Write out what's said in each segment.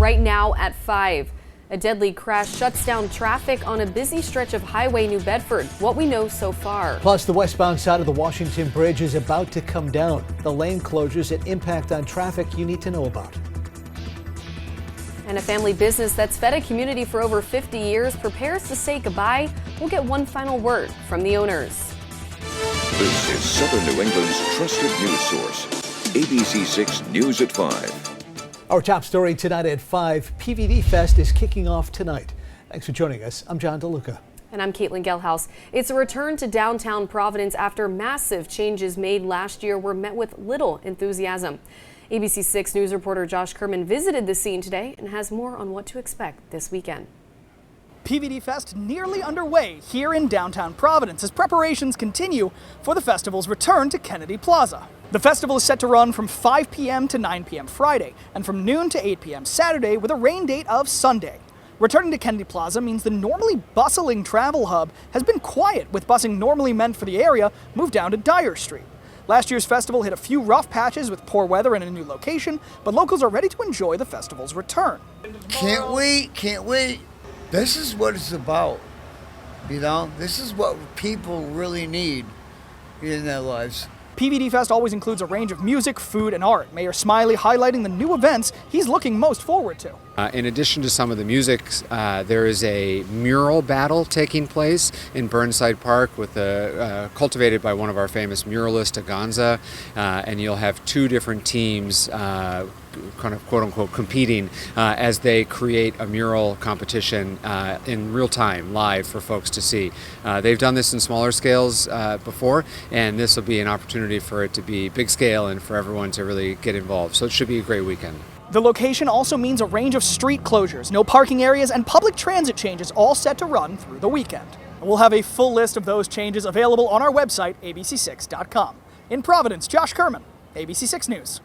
right now at 5. A deadly crash shuts down traffic on a busy stretch of Highway New Bedford. What we know so far. Plus, the westbound side of the Washington Bridge is about to come down. The lane closures and impact on traffic you need to know about. And a family business that's fed a community for over 50 years prepares to say goodbye. We'll get one final word from the owners. This is Southern New England's trusted news source, ABC 6 News at 5. Our top story tonight at 5, PVD Fest is kicking off tonight. Thanks for joining us. I'm John DeLuca. And I'm Caitlin Gelhaus. It's a return to downtown Providence after massive changes made last year were met with little enthusiasm. ABC 6 News reporter Josh Kerman visited the scene today and has more on what to expect this weekend. PVD Fest nearly underway here in downtown Providence as preparations continue for the festival's return to Kennedy Plaza. The festival is set to run from 5 p.m. to 9 p.m. Friday and from noon to 8 p.m. Saturday with a rain date of Sunday. Returning to Kennedy Plaza means the normally bustling travel hub has been quiet, with busing normally meant for the area moved down to Dyer Street. Last year's festival hit a few rough patches with poor weather and a new location, but locals are ready to enjoy the festival's return. Can't wait. This is what it's about, you know? This is what people really need in their lives. PVD Fest always includes a range of music, food, and art. Mayor Smiley highlighting the new events he's looking most forward to. In addition to some of the music, there is a mural battle taking place in Burnside Park with cultivated by one of our famous muralists, Aganza, and you'll have two different teams kind of quote-unquote competing as they create a mural competition in real time, live for folks to see. They've done this in smaller scales before, and this will be an opportunity for it to be big scale and for everyone to really get involved. So it should be a great weekend. The location also means a range of street closures, no parking areas, and public transit changes all set to run through the weekend. We'll have a full list of those changes available on our website, abc6.com. In Providence, Josh Kerman, ABC 6 News.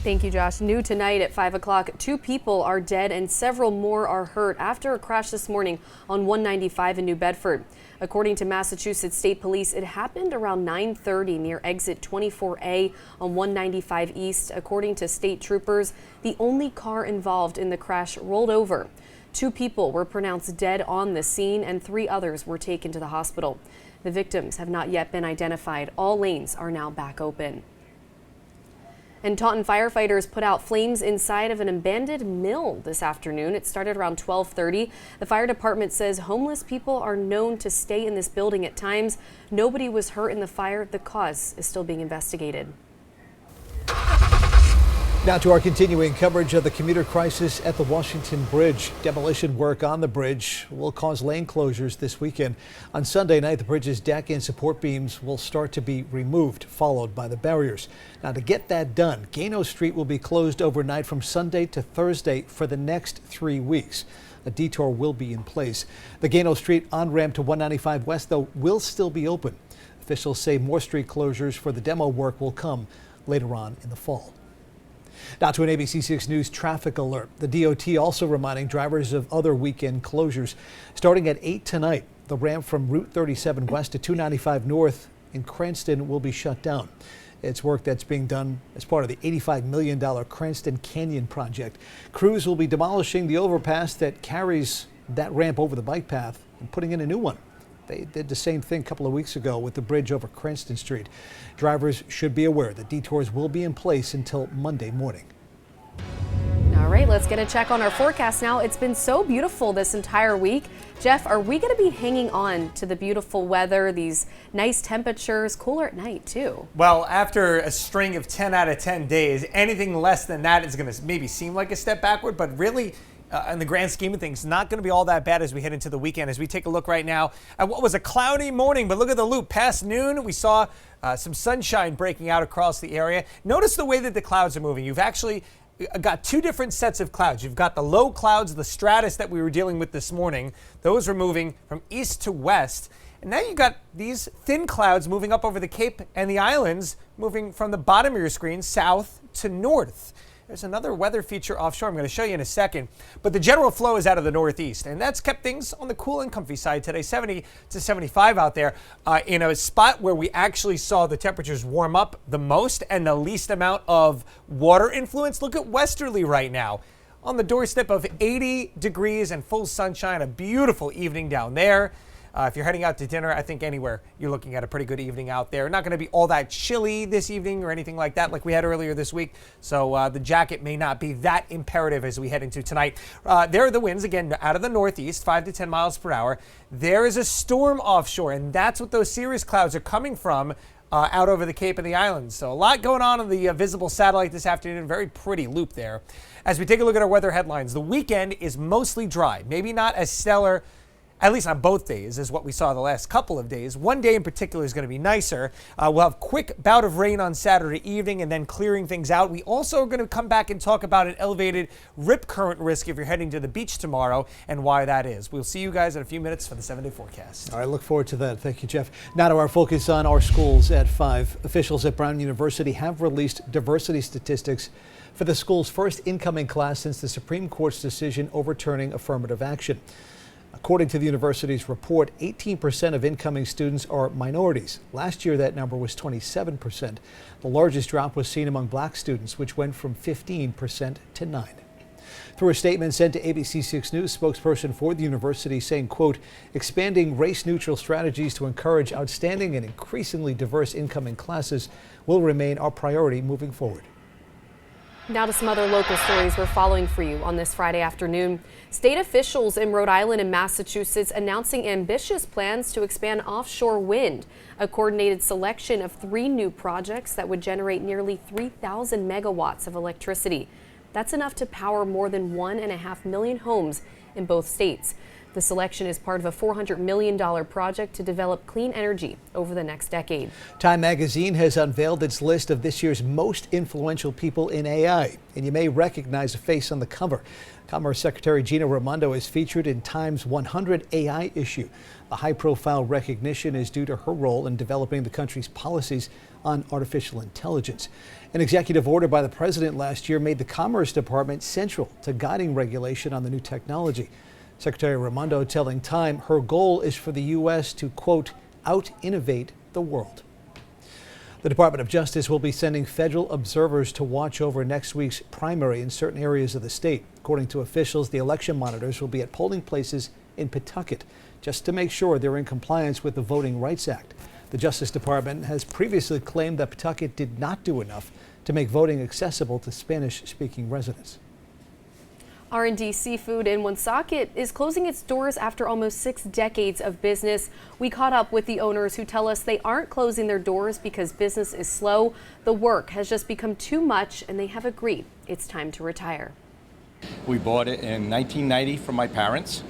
Thank you, Josh. New tonight at 5 o'clock, 2 people are dead and several more are hurt after a crash this morning on 195 in New Bedford. According to Massachusetts State Police, it happened around 9:30 near exit 24A on 195 East. According to state troopers, the only car involved in the crash rolled over. 2 people were pronounced dead on the scene and 3 others were taken to the hospital. The victims have not yet been identified. All lanes are now back open. And Taunton firefighters put out flames inside of an abandoned mill this afternoon. It started around 12:30. The fire department says homeless people are known to stay in this building at times. Nobody was hurt in the fire. The cause is still being investigated. Now to our continuing coverage of the commuter crisis at the Washington Bridge. Demolition work on the bridge will cause lane closures this weekend. On Sunday night, the bridge's deck and support beams will start to be removed, followed by the barriers. Now to get that done, Gano Street will be closed overnight from Sunday to Thursday for the next 3 weeks. A detour will be in place. The Gano Street on-ramp to 195 West, though, will still be open. Officials say more street closures for the demo work will come later on in the fall. Now to an ABC 6 News traffic alert. The DOT also reminding drivers of other weekend closures. Starting at 8 tonight, the ramp from Route 37 West to 295 North in Cranston will be shut down. It's work that's being done as part of the $85 million Cranston Canyon project. Crews will be demolishing the overpass that carries that ramp over the bike path and putting in a new one. They did the same thing a couple of weeks ago with the bridge over Cranston Street. Drivers should be aware that detours will be in place until Monday morning. All right, let's get a check on our forecast now. It's been so beautiful this entire week. Jeff, are we going to be hanging on to the beautiful weather, these nice temperatures, cooler at night too? Well, after a string of 10 out of 10 days, anything less than that is going to maybe seem like a step backward, but really in the grand scheme of things, not going to be all that bad as we head into the weekend. As we take a look right now at what was a cloudy morning, but look at the loop. Past noon, we saw some sunshine breaking out across the area. Notice the way that the clouds are moving. You've actually got 2 different sets of clouds. You've got the low clouds, the stratus that we were dealing with this morning. Those are moving from east to west. And now you've got these thin clouds moving up over the Cape and the islands, moving from the bottom of your screen south to north. There's another weather feature offshore I'm going to show you in a second. But the general flow is out of the northeast, and that's kept things on the cool and comfy side today. 70 to 75 out there in a spot where we actually saw the temperatures warm up the most and the least amount of water influence. Look at westerly right now. on the doorstep of 80 degrees and full sunshine, a beautiful evening down there. If you're heading out to dinner, I think anywhere you're looking at a pretty good evening out there. Not going to be all that chilly this evening or anything like that like we had earlier this week. So the jacket may not be that imperative as we head into tonight. There are the winds, again, out of the northeast, 5 to 10 miles per hour. There is a storm offshore, and that's what those cirrus clouds are coming from out over the Cape and the Islands. So a lot going on the visible satellite this afternoon. Very pretty loop there. As we take a look at our weather headlines, the weekend is mostly dry. Maybe not as stellar, at least on both days, is what we saw the last couple of days. One day in particular is going to be nicer. We'll have quick bout of rain on Saturday evening and then clearing things out. We also are going to come back and talk about an elevated rip current risk if you're heading to the beach tomorrow and why that is. We'll see you guys in a few minutes for the 7-day forecast. All right, look forward to that. Thank you, Jeff. Now to our focus on our schools at 5. Officials at Brown University have released diversity statistics for the school's first incoming class since the Supreme Court's decision overturning affirmative action. According to the university's report, 18% of incoming students are minorities. Last year, that number was 27%. The largest drop was seen among black students, which went from 15% to 9%. Through a statement sent to ABC6 News, spokesperson for the university saying, quote, expanding race-neutral strategies to encourage outstanding and increasingly diverse incoming classes will remain our priority moving forward. Now to some other local stories we're following for you on this Friday afternoon. State officials in Rhode Island and Massachusetts announcing ambitious plans to expand offshore wind. A coordinated selection of 3 new projects that would generate nearly 3,000 megawatts of electricity. That's enough to power more than 1.5 million homes in both states. The selection is part of a $400 million project to develop clean energy over the next decade. Time magazine has unveiled its list of this year's most influential people in AI, and you may recognize a face on the cover. Commerce Secretary Gina Raimondo is featured in Time's 100 AI issue. The high-profile recognition is due to her role in developing the country's policies on artificial intelligence. An executive order by the president last year made the Commerce Department central to guiding regulation on the new technology. Secretary Raimondo telling Time her goal is for the U.S. to, quote, out-innovate the world. The Department of Justice will be sending federal observers to watch over next week's primary in certain areas of the state. According to officials, the election monitors will be at polling places in Pawtucket just to make sure they're in compliance with the Voting Rights Act. The Justice Department has previously claimed that Pawtucket did not do enough to make voting accessible to Spanish-speaking residents. R&D Seafood in Woonsocket is closing its doors after almost 6 decades of business. We caught up with the owners who tell us they aren't closing their doors because business is slow. The work has just become too much and they have agreed it's time to retire. We bought it in 1990 from my parents,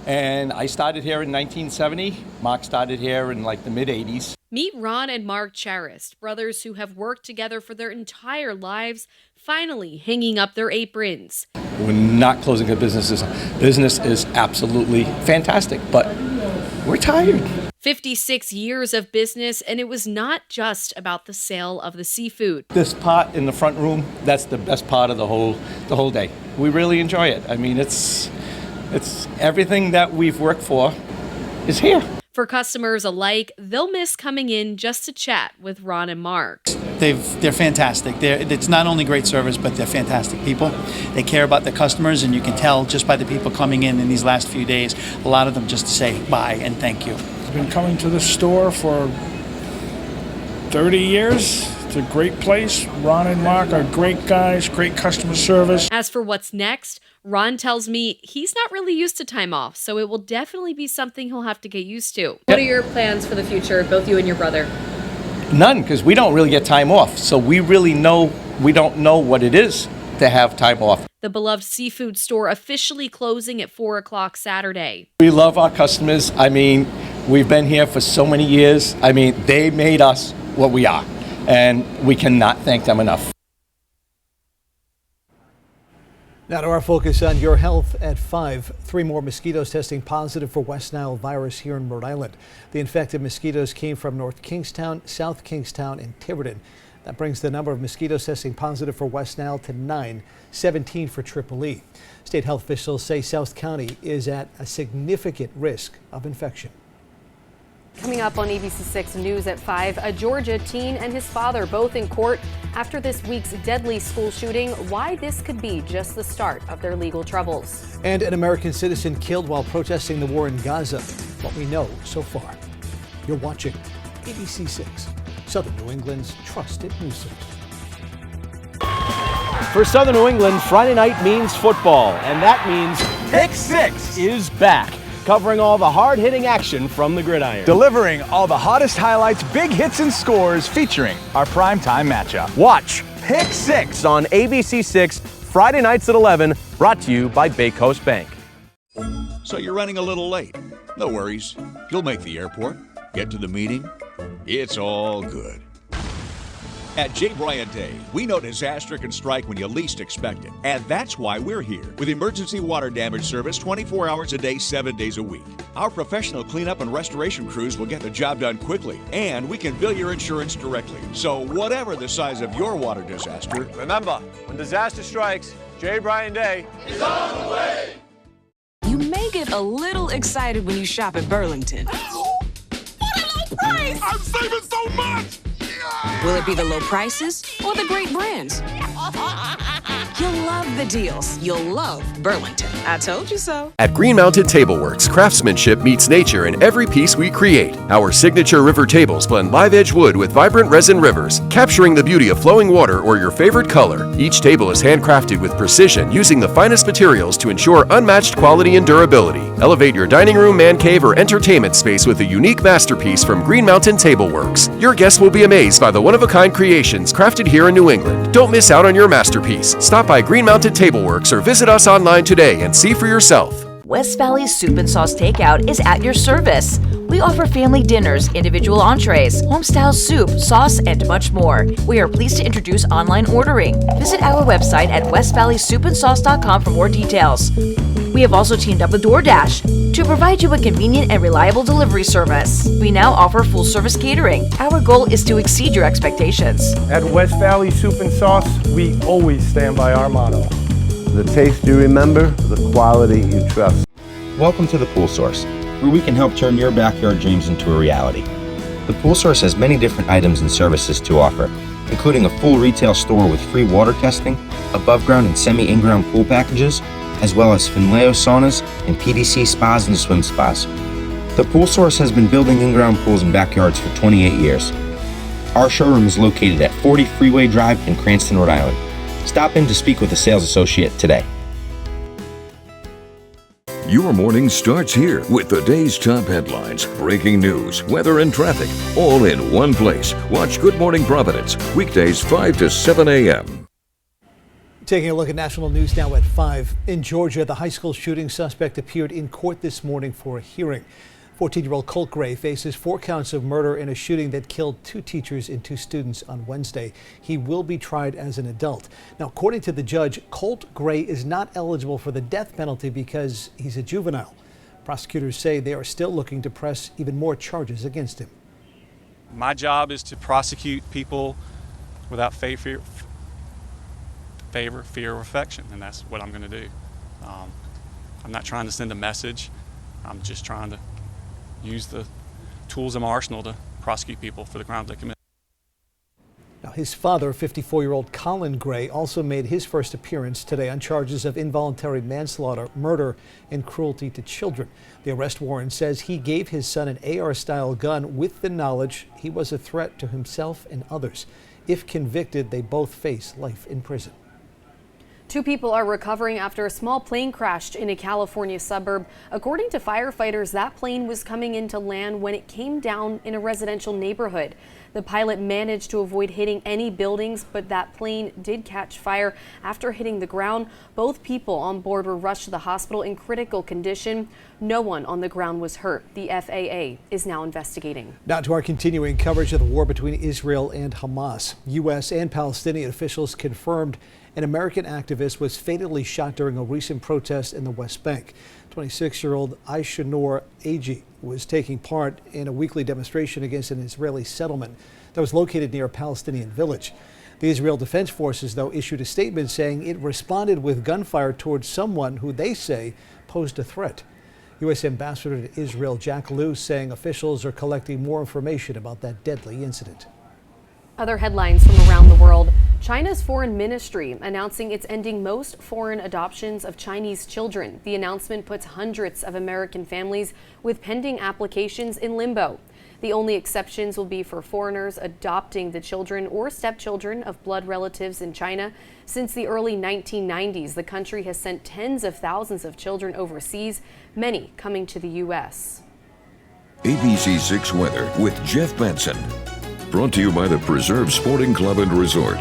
and I started here in 1970. Mark started here in like the mid-80s. Meet Ron and Mark Charist, brothers who have worked together for their entire lives, finally hanging up their aprons. We're not closing a business. Business is absolutely fantastic, but we're tired. 56 years of business, and it was not just about the sale of the seafood. This part in the front room, that's the best part of the whole day. We really enjoy it. I mean, it's everything that we've worked for is here. For customers alike, they'll miss coming in just to chat with Ron and Mark. They're fantastic. It's not only great service, but they're fantastic people. They care about the customers, and you can tell just by the people coming in these last few days, a lot of them just to say bye and thank you. I've been coming to the store for 30 years. It's a great place. Ron and Mark are great guys, great customer service. As for what's next, Ron tells me he's not really used to time off, so it will definitely be something he'll have to get used to. What are your plans for the future, both you and your brother? None, because we don't really get time off. So we don't know what it is to have time off. The beloved seafood store officially closing at 4 o'clock Saturday. We love our customers. I mean, we've been here for so many years. I mean, they made us what we are, and we cannot thank them enough. Now to our focus on your health at 5. 3 more mosquitoes testing positive for West Nile virus here in Rhode Island. The infected mosquitoes came from North Kingstown, South Kingstown, and Tiverton. That brings the number of mosquitoes testing positive for West Nile to 9, 17 for Triple E. State health officials say South County is at a significant risk of infection. Coming up on ABC6 News at 5, a Georgia teen and his father both in court after this week's deadly school shooting. Why this could be just the start of their legal troubles. And an American citizen killed while protesting the war in Gaza. What we know so far. You're watching ABC6, Southern New England's trusted news source. For Southern New England, Friday night means football, and that means Pick Six is back, covering all the hard-hitting action from the gridiron. Delivering all the hottest highlights, big hits, and scores featuring our primetime matchup. Watch Pick Six on ABC6, Friday nights at 11, brought to you by Bay Coast Bank. So you're running a little late. No worries. You'll make the airport, get to the meeting. It's all good. At J. Bryant Day, we know disaster can strike when you least expect it. And that's why we're here with emergency water damage service 24 hours a day, 7 days a week. Our professional cleanup and restoration crews will get the job done quickly, and we can bill your insurance directly. So whatever the size of your water disaster, Remember, when disaster strikes, J. Bryant Day is on the way. You may get a little excited when you shop at Burlington. What a low price! I'm saving so much! Will it be the low prices or the great brands? You'll love the deals. You'll love Burlington. I told you so. At Green Mountain Tableworks, craftsmanship meets nature in every piece we create. Our signature river tables blend live edge wood with vibrant resin rivers, capturing the beauty of flowing water or your favorite color. Each table is handcrafted with precision, using the finest materials to ensure unmatched quality and durability. Elevate your dining room, man cave, or entertainment space with a unique masterpiece from Green Mountain Tableworks. Your guests will be amazed by the one-of-a-kind creations crafted here in New England. Don't miss out on your masterpiece. Stop by Green Mountain Tableworks or visit us online today and see for yourself. West Valley's Soup and Sauce Takeout is at your service. We offer family dinners, individual entrees, home-style soup, sauce, and much more. We are pleased to introduce online ordering. Visit our website at westvalleysoupandSauce.com for more details. We have also teamed up with DoorDash to provide you a convenient and reliable delivery service. We now offer full-service catering. Our goal is to exceed your expectations. At West Valley Soup and Sauce, we always stand by our motto. The taste you remember, the quality you trust. Welcome to the Pool Source, where we can help turn your backyard dreams into a reality. The Pool Source has many different items and services to offer, including a full retail store with free water testing, above ground and semi-in-ground pool packages, as well as Finleo saunas and PDC spas and swim spas. The Pool Source has been building in-ground pools and backyards for 28 years. Our showroom is located at 40 Freeway Drive in Cranston, Rhode Island. Stop in to speak with a sales associate today. Your morning starts here with the day's top headlines, breaking news, weather, and traffic, all in one place. Watch Good Morning Providence, weekdays 5 to 7 a.m. Taking a look at national news now at 5. In Georgia, the high school shooting suspect appeared in court this morning for a hearing. 14-year-old Colt Gray faces 4 counts of murder in a shooting that killed 2 teachers and 2 students on Wednesday. He will be tried as an adult. Now, according to the judge, Colt Gray is not eligible for the death penalty because he's a juvenile. Prosecutors say they are still looking to press even more charges against him. My job is to prosecute people without fear, or affection, and that's what I'm going to do. I'm not trying to send a message. I'm just trying to use the tools in my arsenal to prosecute people for the crimes they commit. Now, his father, 54-year-old Colin Gray, also made his first appearance today on charges of involuntary manslaughter, murder, and cruelty to children. The arrest warrant says he gave his son an AR-style gun with the knowledge he was a threat to himself and others. If convicted, they both face life in prison. 2 people are recovering after a small plane crashed in a California suburb. According to firefighters, that plane was coming into land when it came down in a residential neighborhood. The pilot managed to avoid hitting any buildings, but that plane did catch fire after hitting the ground. Both people on board were rushed to the hospital in critical condition. No one on the ground was hurt. The FAA is now investigating. Now to our continuing coverage of the war between Israel and Hamas. U.S. and Palestinian officials confirmed an American activist was fatally shot during a recent protest in the West Bank. 26-year-old Aisha Noor Agi was taking part in a weekly demonstration against an Israeli settlement that was located near a Palestinian village. The Israel Defense Forces, though, issued a statement saying it responded with gunfire towards someone who they say posed a threat. U.S. Ambassador to Israel Jack Lew saying officials are collecting more information about that deadly incident. Other headlines from around the world. China's foreign ministry announcing it's ending most foreign adoptions of Chinese children. The announcement puts hundreds of American families with pending applications in limbo. The only exceptions will be for foreigners adopting the children or stepchildren of blood relatives in China. Since the early 1990s, the country has sent tens of thousands of children overseas, many coming to the U.S. ABC 6 Weather with Jeff Benson. Brought to you by the Preserve Sporting Club and Resort.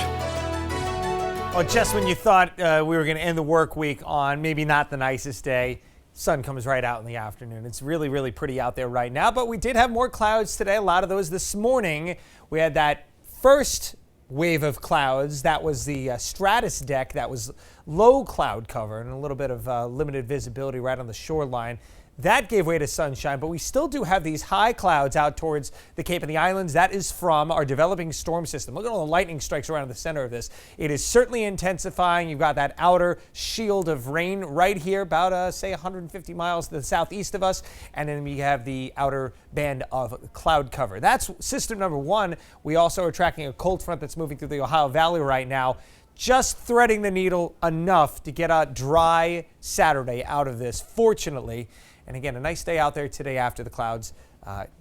Well, just when you thought we were going to end the work week on maybe not the nicest day, sun comes right out in the afternoon. It's really, really pretty out there right now, but we did have more clouds today. A lot of those this morning. We had that first wave of clouds. That was the stratus deck. That was low cloud cover and a little bit of limited visibility right on the shoreline. That gave way to sunshine, but we still do have these high clouds out towards the Cape and the Islands. That is from our developing storm system. Look at all the lightning strikes around the center of this. It is certainly intensifying. You've got that outer shield of rain right here, about, say, 150 miles to the southeast of us. And then we have the outer band of cloud cover. That's system number one. We also are tracking a cold front that's moving through the Ohio Valley right now, just threading the needle enough to get a dry Saturday out of this, fortunately. And again, a nice day out there today after the clouds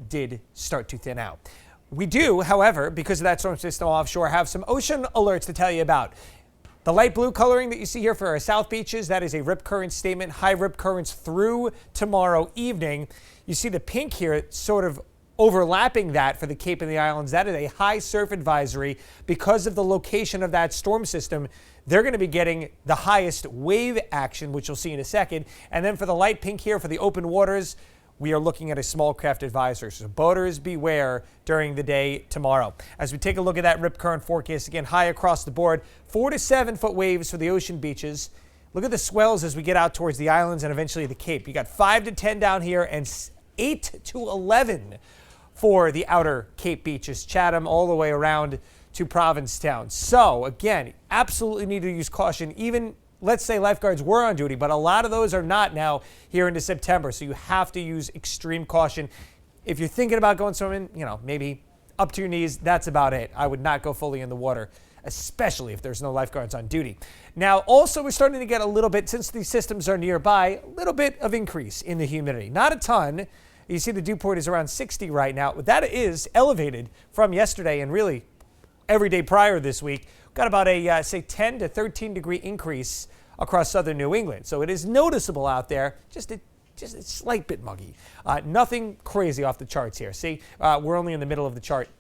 did start to thin out. We do, however, because of that storm system offshore, have some ocean alerts to tell you about. The light blue coloring that you see here for our south beaches, that is a rip current statement, high rip currents through tomorrow evening. You see the pink here sort of overlapping that for the Cape and the Islands. That is a high surf advisory because of the location of that storm system. They're going to be getting the highest wave action, which you'll see in a second. And then for the light pink here for the open waters, we are looking at a small craft advisory. So boaters beware during the day tomorrow. As we take a look at that rip current forecast, again, high across the board, 4 to 7 foot waves for the ocean beaches. Look at the swells as we get out towards the islands and eventually the Cape. You got 5 to 10 down here and 8 to 11 for the outer Cape beaches, Chatham all the way around to Provincetown. So again, absolutely need to use caution. Even, let's say lifeguards were on duty, but a lot of those are not now here into September. So you have to use extreme caution. If you're thinking about going swimming, maybe up to your knees, that's about it. I would not go fully in the water, especially if there's no lifeguards on duty. Now, also we're starting to get a little bit, since these systems are nearby, a little bit of increase in the humidity. Not a ton. You see the dew point is around 60 right now. But that is elevated from yesterday and really every day prior this week. Got about a, say, 10 to 13 degree increase across southern New England. So it is noticeable out there, just a slight bit muggy. Nothing crazy off the charts here. See, we're only in the middle of the chart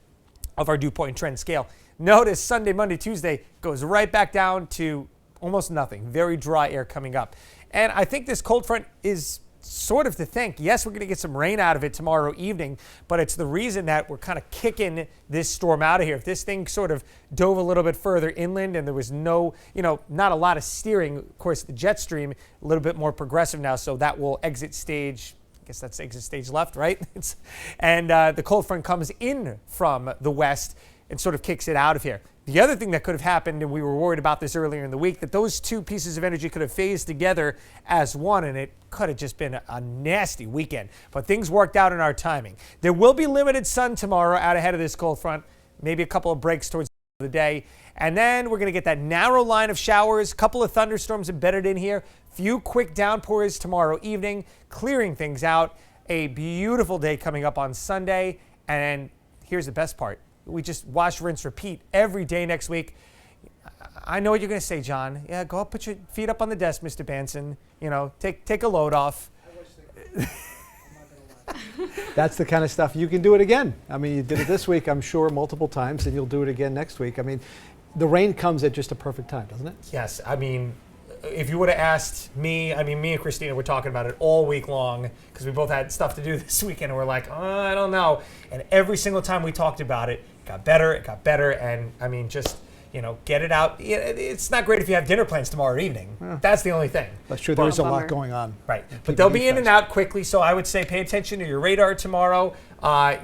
of our dew point trend scale. Notice Sunday, Monday, Tuesday goes right back down to almost nothing. Very dry air coming up. And I think this cold front is sort of to thank. Yes, we're going to get some rain out of it tomorrow evening, but it's the reason that we're kind of kicking this storm out of here. If this thing sort of dove a little bit further inland and there was no, not a lot of steering, of course, the jet stream, a little bit more progressive now, so that will exit stage. I guess that's exit stage left, right? And the cold front comes in from the west and sort of kicks it out of here. The other thing that could have happened, and we were worried about this earlier in the week, that those two pieces of energy could have phased together as one, and it could have just been a nasty weekend. But things worked out in our timing. There will be limited sun tomorrow out ahead of this cold front, maybe a couple of breaks towards the end of the day. And then we're going to get that narrow line of showers, a couple of thunderstorms embedded in here, few quick downpours tomorrow evening, clearing things out. A beautiful day coming up on Sunday. And here's the best part. We just wash, rinse, repeat every day next week. I know what you're going to say, John. Yeah, go up, put your feet up on the desk, Mr. Benson. Take a load off. That's the kind of stuff you can do it again. I mean, you did it this week, I'm sure, multiple times, and you'll do it again next week. I mean, the rain comes at just a perfect time, doesn't it? Yes. I mean, if you would have asked me, me and Christina were talking about it all week long because we both had stuff to do this weekend, and we're like, I don't know. And every single time we talked about it, it got better. And just, get it out. It's not great if you have dinner plans tomorrow evening. Yeah. That's the only thing. That's true. There's a lot going on. Right. But they'll be in and out quickly. So I would say pay attention to your radar tomorrow.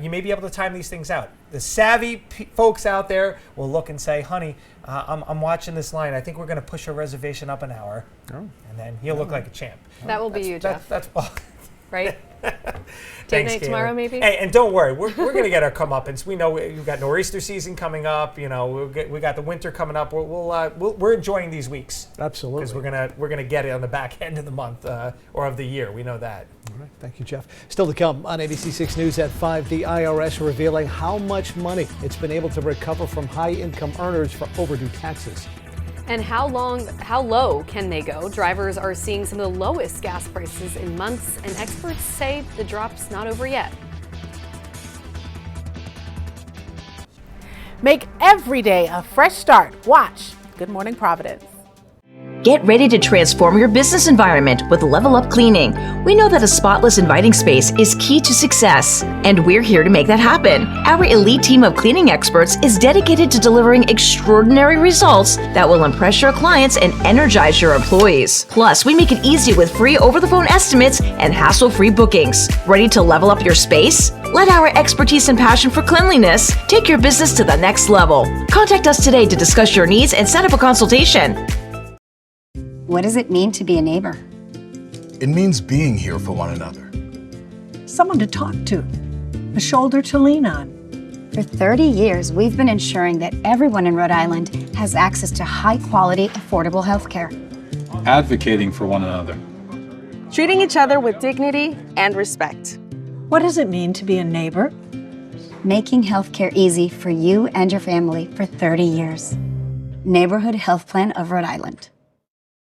You may be able to time these things out. The savvy folks out there will look and say, honey, I'm watching this line. I think we're going to push our reservation up an hour. Oh. And then he'll look like a champ. That will be you, Jeff. That's right? Date night tomorrow, maybe? Hey, and don't worry, we're going to get our comeuppance. We know we've got nor'easter season coming up. You know, we got the winter coming up. We're enjoying these weeks. Absolutely. Because we're gonna get it on the back end of the month or of the year. We know that. All right, thank you, Jeff. Still to come on ABC 6 News at 5, the IRS revealing how much money it's been able to recover from high-income earners for overdue taxes. And how low can they go? Drivers are seeing some of the lowest gas prices in months, and experts say the drop's not over yet. Make every day a fresh start. Watch Good Morning Providence. Get ready to transform your business environment with Level Up Cleaning. We know that a spotless, inviting space is key to success, and we're here to make that happen. Our elite team of cleaning experts is dedicated to delivering extraordinary results that will impress your clients and energize your employees. Plus, we make it easy with free over-the-phone estimates and hassle-free bookings. Ready to level up your space? Let our expertise and passion for cleanliness take your business to the next level. Contact us today to discuss your needs and set up a consultation. What does it mean to be a neighbor? It means being here for one another. Someone to talk to, a shoulder to lean on. For 30 years, we've been ensuring that everyone in Rhode Island has access to high-quality, affordable health care. Advocating for one another. Treating each other with dignity and respect. What does it mean to be a neighbor? Making healthcare easy for you and your family for 30 years. Neighborhood Health Plan of Rhode Island.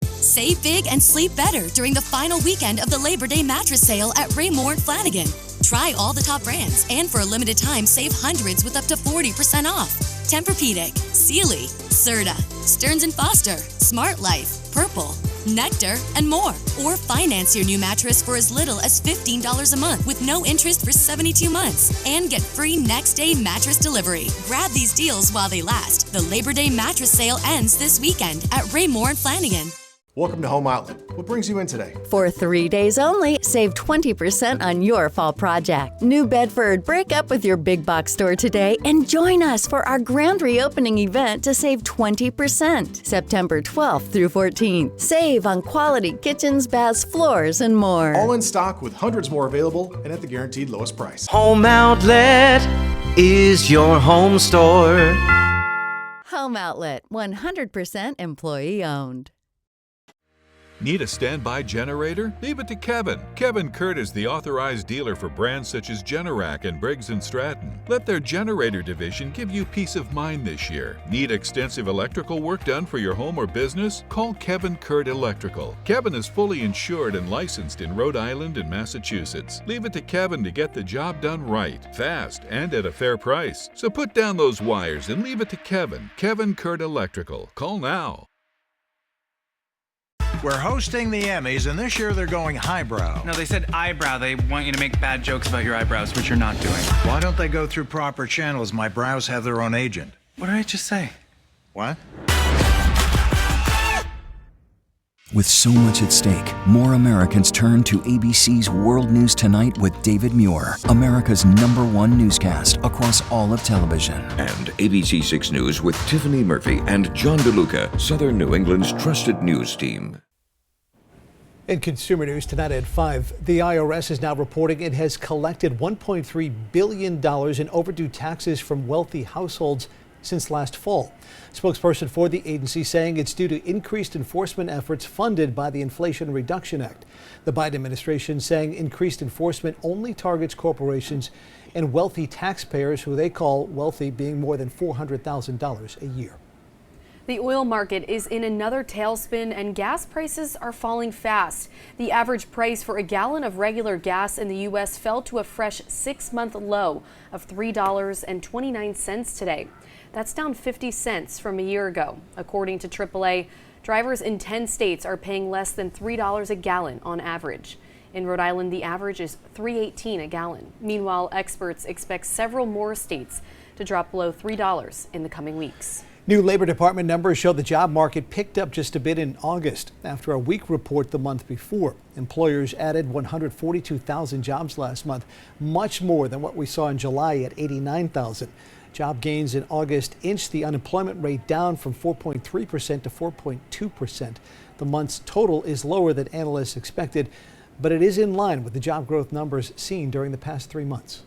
Save big and sleep better during the final weekend of the Labor Day mattress sale at Raymore and Flanigan. Try all the top brands and for a limited time save hundreds with up to 40% off. Tempur-Pedic, Sealy, Serta, Stearns & Foster, Smart Life, Purple, Nectar, and more. Or finance your new mattress for as little as $15 a month with no interest for 72 months. And get free next day mattress delivery. Grab these deals while they last. The Labor Day mattress sale ends this weekend at Raymore and Flanigan. Welcome to Home Outlet. What brings you in today? For 3 days only, save 20% on your fall project. New Bedford, break up with your big box store today and join us for our grand reopening event to save 20%. September 12th through 14th. Save on quality kitchens, baths, floors, and more. All in stock with hundreds more available and at the guaranteed lowest price. Home Outlet is your home store. Home Outlet, 100% employee owned. Need a standby generator? Leave it to Kevin. Kevin Kurt is the authorized dealer for brands such as Generac and Briggs & Stratton. Let their generator division give you peace of mind this year. Need extensive electrical work done for your home or business? Call Kevin Kurt Electrical. Kevin is fully insured and licensed in Rhode Island and Massachusetts. Leave it to Kevin to get the job done right, fast, and at a fair price. So put down those wires and leave it to Kevin. Kevin Kurt Electrical. Call now. We're hosting the Emmys, and this year they're going highbrow. No, they said eyebrow. They want you to make bad jokes about your eyebrows, which you're not doing. Why don't they go through proper channels? My brows have their own agent. What did I just say? What? With so much at stake, more Americans turn to ABC's World News Tonight with David Muir, America's #1 newscast across all of television. And ABC 6 News with Tiffany Murphy and John DeLuca, Southern New England's trusted news team. In consumer news tonight at 5, the IRS is now reporting it has collected $1.3 billion in overdue taxes from wealthy households since last fall. Spokesperson for the agency saying it's due to increased enforcement efforts funded by the Inflation Reduction Act. The Biden administration saying increased enforcement only targets corporations and wealthy taxpayers who they call wealthy, being more than $400,000 a year. The oil market is in another tailspin and gas prices are falling fast. The average price for a gallon of regular gas in the U.S. fell to a fresh 6-month low of $3.29 today. That's down 50 cents from a year ago. According to AAA, drivers in 10 states are paying less than $3 a gallon on average. In Rhode Island, the average is $3.18 a gallon. Meanwhile, experts expect several more states to drop below $3 in the coming weeks. New Labor Department numbers show the job market picked up just a bit in August after a weak report the month before. Employers added 142,000 jobs last month, much more than what we saw in July at 89,000. Job gains in August inched the unemployment rate down from 4.3% to 4.2%. The month's total is lower than analysts expected. but it is in line with the job growth numbers seen during the past 3 months.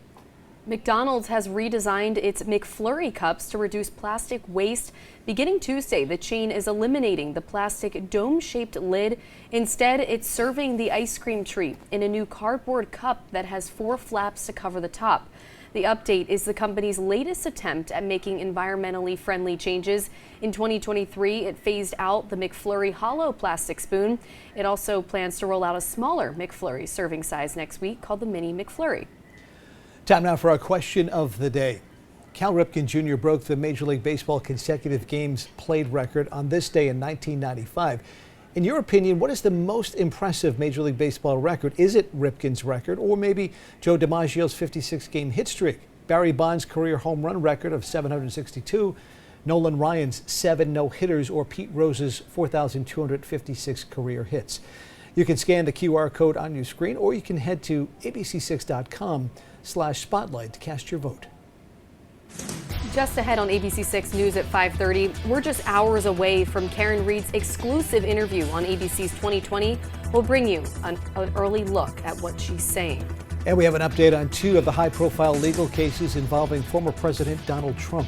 McDonald's has redesigned its McFlurry cups to reduce plastic waste. Beginning Tuesday, the chain is eliminating the plastic dome-shaped lid. Instead, it's serving the ice cream treat in a new cardboard cup that has 4 flaps to cover the top. The update is the company's latest attempt at making environmentally friendly changes. In 2023, it phased out the McFlurry hollow plastic spoon. It also plans to roll out a smaller McFlurry serving size next week called the Mini McFlurry. Time now for our question of the day. Cal Ripken Jr. broke the Major League Baseball consecutive games played record on this day in 1995. In your opinion, what is the most impressive Major League Baseball record? Is it Ripken's record or maybe Joe DiMaggio's 56-game hit streak, Barry Bonds' career home run record of 762, Nolan Ryan's 7 no-hitters, or Pete Rose's 4,256 career hits? You can scan the QR code on your screen, or you can head to abc6.com/spotlight to cast your vote. Just ahead on ABC6 News at 5:30, we're just hours away from Karen Read's exclusive interview on ABC's 2020. We'll bring you an early look at what she's saying. And we have an update on 2 of the high-profile legal cases involving former President Donald Trump.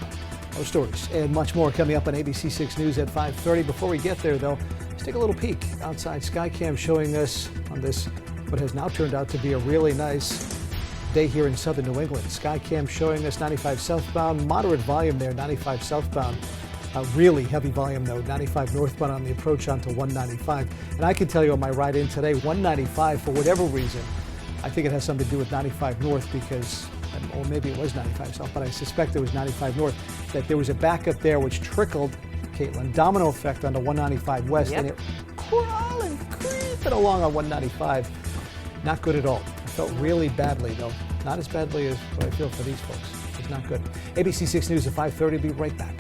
Those stories and much more coming up on ABC6 News at 5:30. Before we get there, though, let's take a little peek outside. Skycam showing us on this what has now turned out to be a really nice day here in southern New England. Skycam showing us 95 southbound, moderate volume there, 95 southbound. Really heavy volume though, 95 northbound on the approach onto 195. And I can tell you on my ride in today, 195 for whatever reason, I think it has something to do with 95 north because, or maybe it was 95 south, but I suspect it was 95 north, that there was a backup there which trickled, Caitlin, domino effect onto 195 west, and it crawling, creeping along on 195. Not good at all. I felt really badly though. Not as badly as what I feel for these folks. It's not good. ABC6 News at 5:30. Be right back.